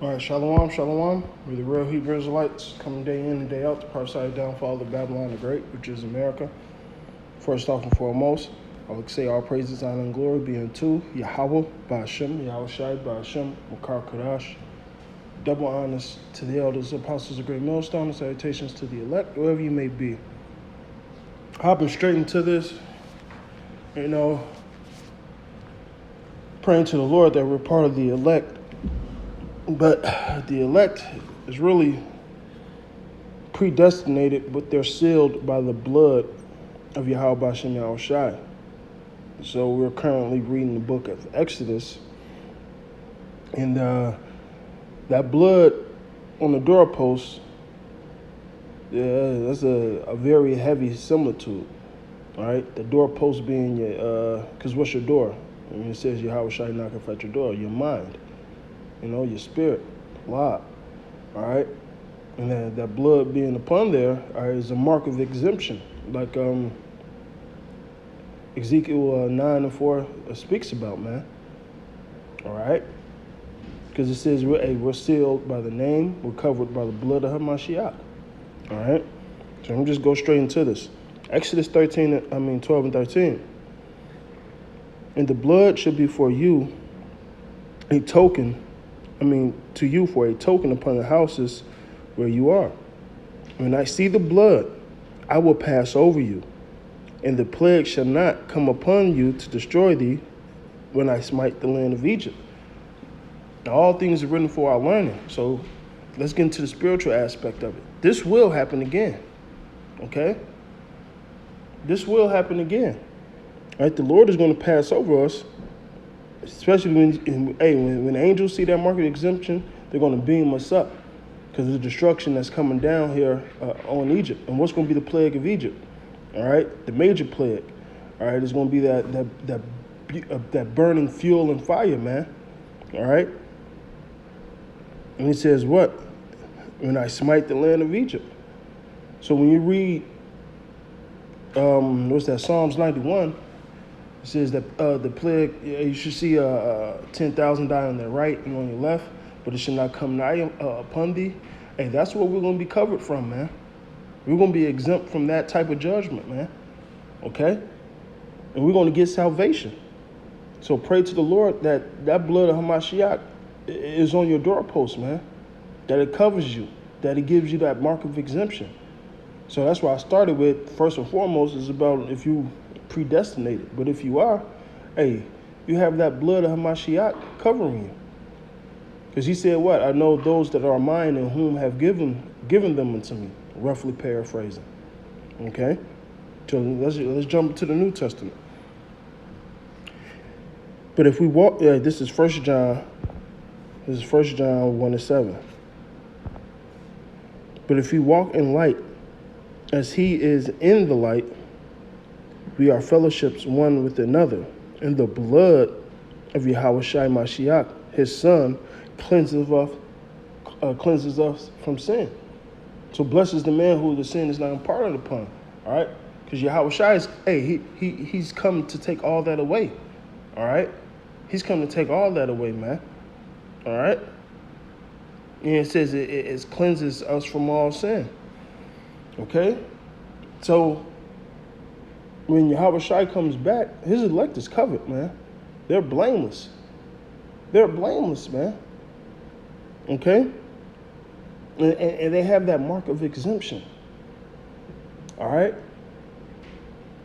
All right, shalom, shalom. We're the real Hebrew Israelites coming day in and day out to prophesy the downfall of Babylon the Great, which is America. First off and foremost, I would say all praises, honor, and glory be unto Yahweh, Ba'ashem, Yahawashi, Ba'ashem, Makar Kadash. Double honors to the elders, apostles of Great Millstone, and salutations to the elect, wherever you may be. Hopping straight into this, praying to the Lord that we're part of the elect. But the elect is really predestinated, but they're sealed by the blood of Yahweh Ba'ashem Yahawashi. So we're currently reading the book of Exodus, and that blood on the doorpost, that's a very heavy similitude. All right, the doorpost being because what's your door? It says Yahawashi knocketh at your door, your mind. Your spirit, lot, all right? And that blood being upon there, all right, is a mark of exemption, like Ezekiel 9:4 speaks about, man, all right? Because it says, we're sealed by the name, we're covered by the blood of Hamashiach, all right? So I'm just go straight into this. Exodus 12 and 13. And the blood should be for you a token, to you for a token upon the houses where you are. When I see the blood, I will pass over you, and the plague shall not come upon you to destroy thee when I smite the land of Egypt. Now, all things are written for our learning, so let's get into the spiritual aspect of it. This will happen again, okay? This will happen again. All right, the Lord is going to pass over us. Especially when angels see that mark of exemption, they're going to beam us up because of the destruction that's coming down here on Egypt. And what's going to be the plague of Egypt? All right, the major plague. All right, it's going to be that burning fuel and fire, man. All right, and he says what? When I smite the land of Egypt. So when you read, Psalms 91. It says that the plague, you should see 10,000 die on their right and on your left, but it should not come nigh upon thee. Hey, that's what we're going to be covered from, man. We're going to be exempt from that type of judgment, man. Okay? And we're going to get salvation. So pray to the Lord that blood of Hamashiach is on your doorpost, man. That it covers you. That it gives you that mark of exemption. So that's why I started with, first and foremost, is about if you predestinated. But if you are, you have that blood of Hamashiach covering you. Because he said what? I know those that are mine and whom have given them unto me. Roughly paraphrasing. Okay? So let's jump to the New Testament. But if we walk, this is 1 John. This is 1 John 1:7. But if we walk in light, as he is in the light, we are fellowships one with another, and the blood of Yahawashi Mashiach, his son, cleanses us from sin. So blessed is the man who the sin is not imparted upon. All right, because Yahawashi is, he's come to take all that away. All right, he's come to take all that away, man. All right, and it says it cleanses us from all sin. Okay, so when Yahawashi comes back, his elect is covered, man. They're blameless. They're blameless, man. Okay? And they have that mark of exemption. All right?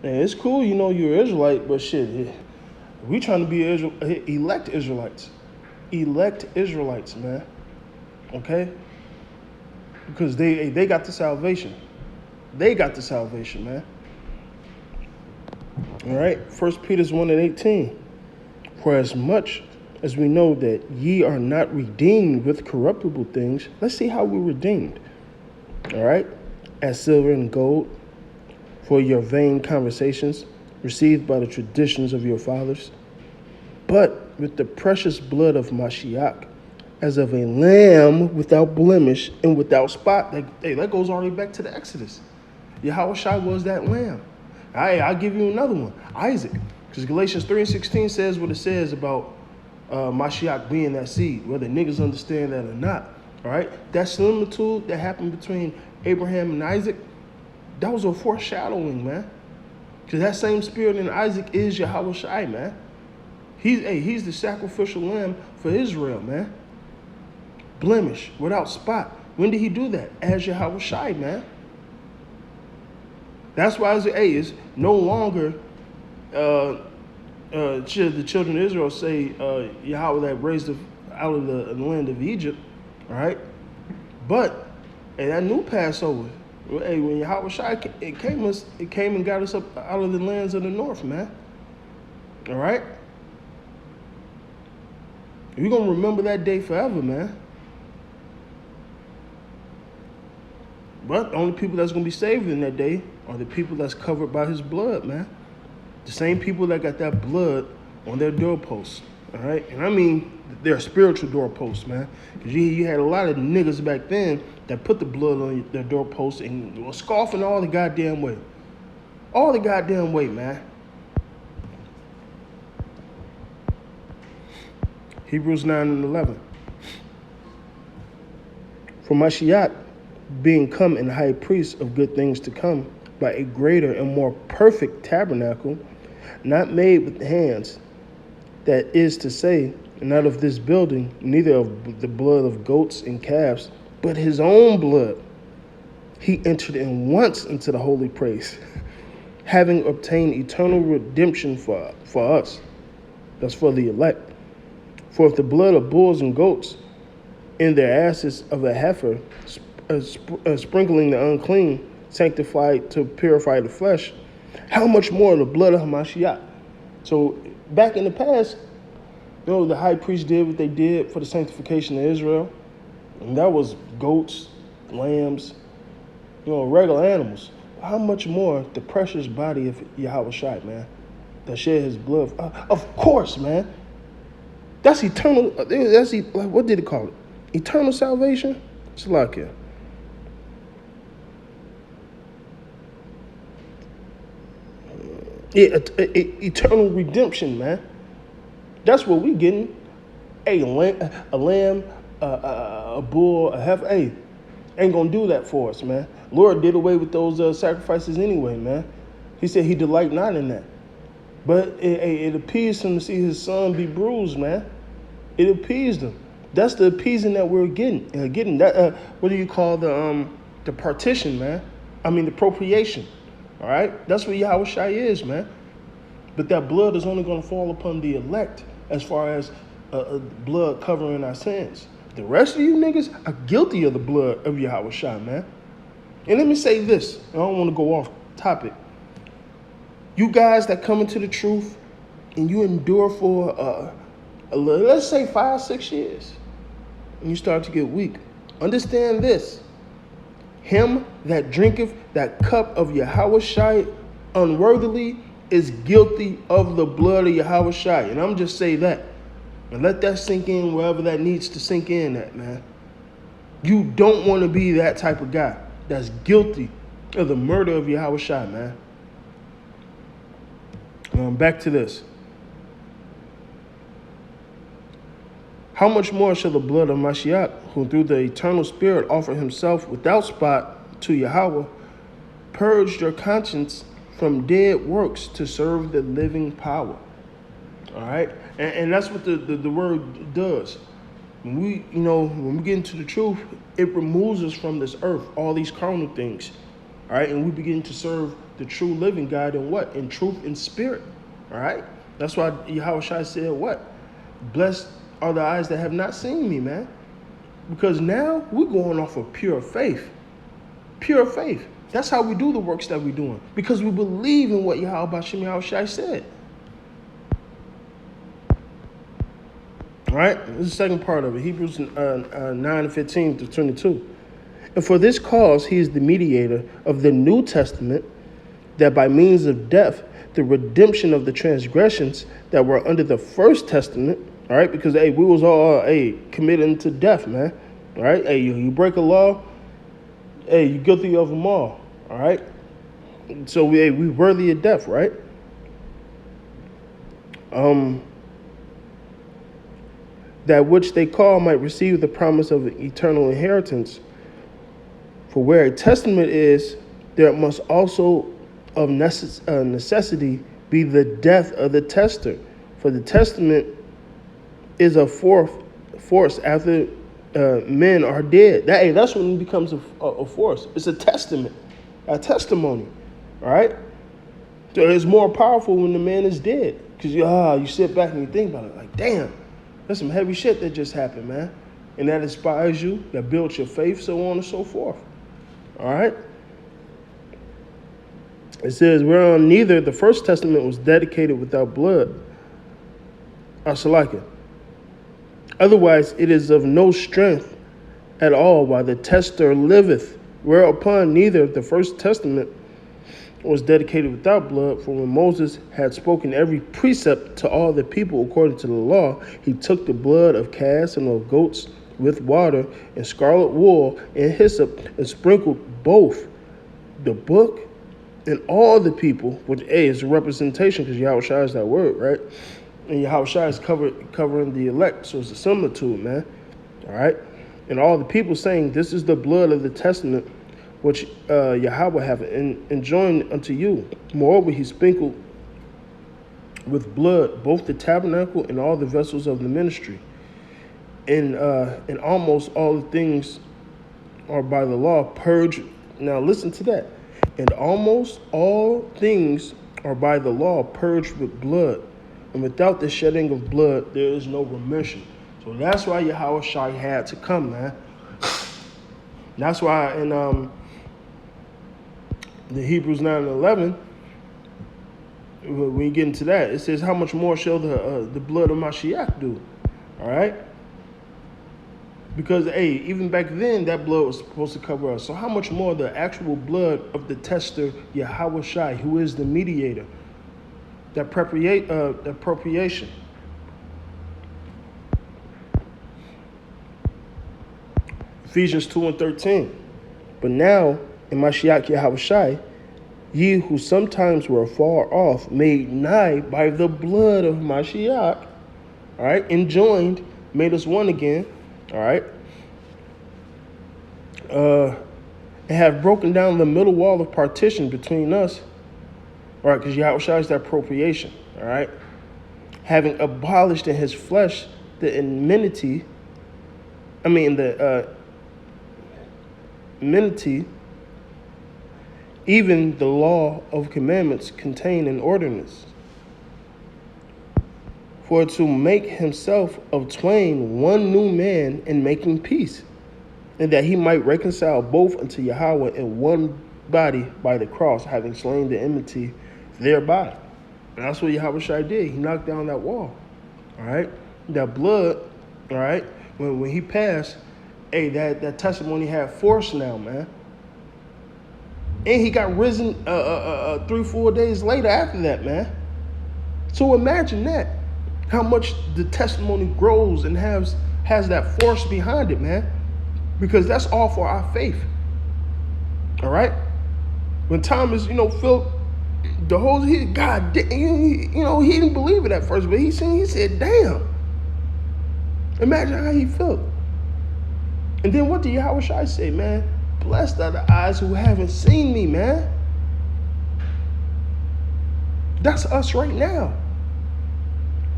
And it's cool, you're Israelite, but shit, we trying to be elect Israelites. Elect Israelites, man. Okay? Because they got the salvation. They got the salvation, man. All right, 1 Peter 1:18. For as much as we know that ye are not redeemed with corruptible things, let's see how we're redeemed. All right, as silver and gold, for your vain conversations received by the traditions of your fathers, but with the precious blood of Mashiach, as of a lamb without blemish and without spot. That goes all the way back to the Exodus. Yahawashi was that lamb. I'll give you another one, Isaac. Because Galatians 3:16 says what it says about Mashiach being that seed, whether niggas understand that or not. All right, that similitude that happened between Abraham and Isaac, that was a foreshadowing, man. Because that same spirit in Isaac is Yahawashi, man. He's the sacrificial lamb for Israel, man. Blemish, without spot. When did he do that? As Yahawashi, man. That's why it's no longer should the children of Israel say Yahweh that raised them out of the land of Egypt, all right? But that new Passover, when Yahawashi it came and got us up out of the lands of the north, man. All right? We're going to remember that day forever, man. But the only people that's going to be saved in that day are the people that's covered by his blood, man. The same people that got that blood on their doorposts, all right? And I mean their spiritual doorposts, man. Because you had a lot of niggas back then that put the blood on their doorposts and were scoffing all the goddamn way. All the goddamn way, man. Hebrews 9 and 11. For Mashiach, being come and high priest of good things to come, by a greater and more perfect tabernacle, not made with hands, that is to say, not of this building, neither of the blood of goats and calves, but his own blood, he entered in once into the holy place, having obtained eternal redemption for us. That's for the elect. For if the blood of bulls and goats in their asses of a heifer, sprinkling the unclean, sanctified to purify the flesh, how much more the blood of Hamashiach? So back in the past, the high priest did what they did for the sanctification of Israel, and that was goats, lambs, regular animals. How much more the precious body of Yahawashi, man, that shed his blood? Of course, man. That's eternal. What did it call it? Eternal salvation? It's like it. Yeah, eternal redemption, man. That's what we getting. A lamb, a bull, a heifer. Hey, ain't gonna do that for us, man. Lord did away with those sacrifices anyway, man. He said he delight not in that. But it appeased him to see his son be bruised, man. It appeased him. That's the appeasing that we're getting. Getting that. What do you call the partition, man? I mean the appropriation. All right, that's what Yahawashi is, man. But that blood is only going to fall upon the elect, as far as blood covering our sins. The rest of you niggas are guilty of the blood of Yahawashi, man. And let me say this. I don't want to go off topic. You guys that come into the truth and you endure for let's say 5-6 years, and you start to get weak. Understand this. Him that drinketh that cup of Yahawashi unworthily is guilty of the blood of Yahawashi. And I'm just say that. And let that sink in wherever that needs to sink in at, man. You don't want to be that type of guy that's guilty of the murder of Yahawashi, man. Back to this. How much more shall the blood of Mashiach, who through the eternal spirit offered himself without spot to Yahweh, purge your conscience from dead works to serve the living power? All right? And that's what the word does. When we get into the truth, it removes us from this earth, all these carnal things. All right? And we begin to serve the true living God in what? In truth and spirit. All right? That's why Yahawashi said what? Blessed are the eyes that have not seen me, man. Because now we're going off of pure faith. Pure faith. That's how we do the works that we're doing. Because we believe in what Yahawashi said. All right? This is the second part of it. Hebrews 9:15 to 22. And for this cause he is the mediator of the New Testament, that by means of death, the redemption of the transgressions that were under the first testament. All right, because we was all committed to death, man. All right, you break a law, you're guilty of them all. All right, so we worthy of death, right? that which they call might receive the promise of eternal inheritance. For where a testament is, there must also of necessity be the death of the tester. For the testament is a force after men are dead. That's when it becomes a force. It's a testament, a testimony. All right? So it's more powerful when the man is dead. Because you sit back and you think about it, like, damn, that's some heavy shit that just happened, man. And that inspires you, that builds your faith, so on and so forth. All right? It says, whereon neither the first testament was dedicated without blood. Asalaka. Otherwise, it is of no strength at all while the tester liveth, whereupon neither the first testament was dedicated without blood. For when Moses had spoken every precept to all the people according to the law, he took the blood of calves and of goats with water and scarlet wool and hyssop and sprinkled both the book and all the people, which is a representation because Yahawashi is that word, right? And Yahawashi is covering the elect, so it's a similitude, man. All right? And all the people saying, this is the blood of the testament which Yahweh have enjoined unto you. Moreover, he sprinkled with blood both the tabernacle and all the vessels of the ministry. And almost all the things are by the law purged. Now listen to that. And almost all things are by the law purged with blood. And without the shedding of blood, there is no remission. So that's why Yahawashi had to come, man. That's why in the Hebrews 9:11, when you get into that, it says, how much more shall the blood of Mashiach do? All right? Because, even back then, that blood was supposed to cover us. So how much more the actual blood of the tester, Yahawashi, who is the mediator, that propitiation. Ephesians 2:13. But now, in Mashiach Yahawashi, ye who sometimes were far off, made nigh by the blood of Mashiach, all right, and joined, made us one again, all right, and have broken down the middle wall of partition between us, all right, because Yahawashi is that propitiation, all right, having abolished in his flesh the enmity, even the law of commandments contained in ordinance, for to make himself of twain one new man in making peace, and that he might reconcile both unto Yahweh in one body by the cross, having slain the enmity thereby. And that's what Yahawashi did. He knocked down that wall. All right? That blood, all right, when he passed, that testimony had force now, man. And he got risen 3-4 days later after that, man. So imagine that. How much the testimony grows and has that force behind it, man. Because that's all for our faith. All right? When Thomas, felt the whole, God, he didn't believe it at first, but he said, damn. Imagine how he felt. And then what did Yahawashi say, man? Blessed are the eyes who haven't seen me, man. That's us right now.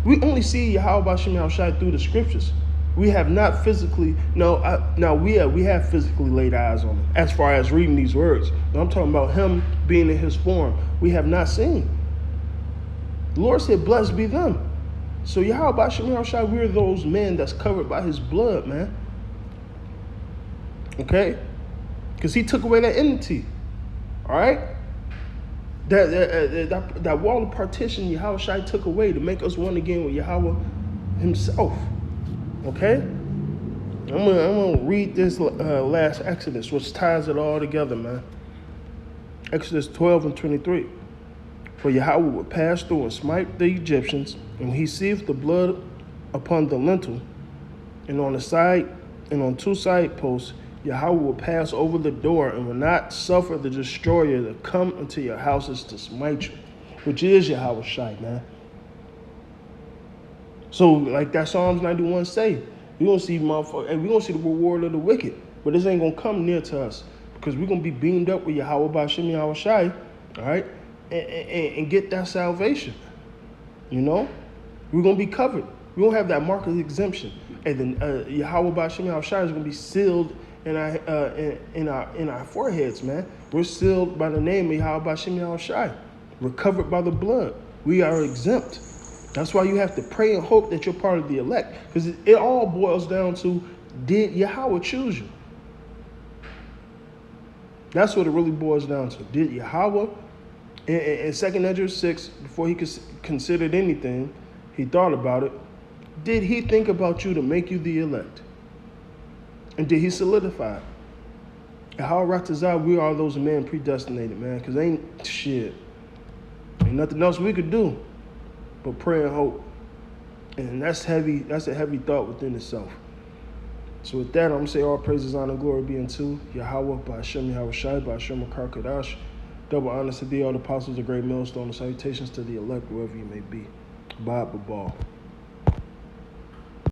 We only see Yahweh Shai through the scriptures. We have not physically, we have physically laid eyes on him as far as reading these words. But I'm talking about him being in his form. We have not seen. The Lord said, blessed be them. So Yahweh Shai, we're those men that's covered by his blood, man. Okay? Because he took away that enmity. All right? That wall of partition Yahawashi took away to make us one again with Yahweh himself. Okay? I'm gonna read this last Exodus, which ties it all together, man. Exodus 12:23. For Yahweh would pass through and smite the Egyptians, and when he seeth the blood upon the lintel, and on the side, and on two side posts, Yahweh will pass over the door and will not suffer the destroyer to come into your houses to smite you, which is Yahawashi, man. So like that Psalms 91 say, we're gonna see motherfucker, and we're gonna see the reward of the wicked. But this ain't gonna come near to us because we're gonna be beamed up with Yahawashi, Yahawashi, all right, and get that salvation. You know, we're gonna be covered. We don't have that mark of exemption, and then Yahawashi, Yahawashi is gonna be sealed in our foreheads, man. We're sealed by the name of Yahawashi, Yahawashi. We're covered by the blood. We are exempt. That's why you have to pray and hope that you're part of the elect, because it all boils down to, did Yahweh choose you? That's what it really boils down to. Did Yahweh, in 2 Ezra 6, before he considered anything, he thought about it. Did he think about you to make you the elect? And did he solidify it? Yahweh Ratazah, we are those men predestinated, man, because ain't shit. Ain't nothing else we could do but pray and hope. And that's heavy. That's a heavy thought within itself. So with that, I'm going to say all praises, honor, and glory be unto Yahweh, by Hashem Yahawashi, by Hashem Kadash. Double honors to thee, all the apostles, a great millstone, and salutations to the elect, wherever you may be. Bob Babal.